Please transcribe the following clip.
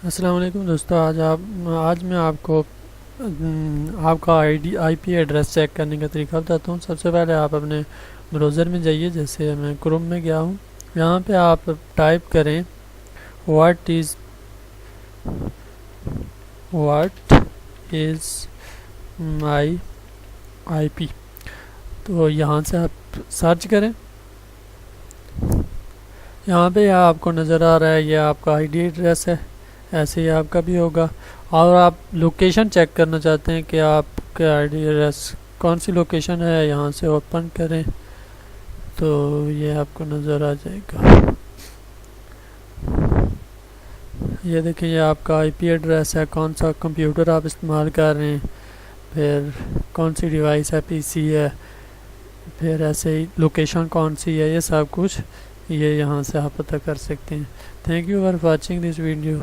السلام علیکم دوستو، آج میں آپ کو آپ کا آئی پی ایڈریس چیک کرنے کا طریقہ بتاتا ہوں۔ سب سے پہلے آپ اپنے بروزر میں جائیے، جیسے میں کروم میں گیا ہوں۔ یہاں پہ آپ ٹائپ کریں واٹ از مائی آئی پی، تو یہاں سے آپ سرچ کریں۔ یہاں پہ آپ کو نظر آ رہا ہے یہ آپ کا آئی ڈی ایڈریس ہے، ایسے ہی آپ کا بھی ہوگا۔ اور آپ لوکیشن چیک کرنا چاہتے ہیں کہ آپ کا آئی ڈی ایڈریس کون سی لوکیشن ہے، یہاں سے اوپن کریں تو یہ آپ کو نظر آ جائے گا۔ یہ دیکھیں، یہ آپ کا آئی پی ایڈریس ہے، کون سا کمپیوٹر آپ استعمال کر رہے ہیں، پھر کون سی ڈیوائس ہے، پی سی ہے، پھر ایسے ہی لوکیشن کون سی ہے، یہ سب کچھ یہ یہاں سے آپ پتہ کر سکتے ہیں۔ Thank you for watching this video.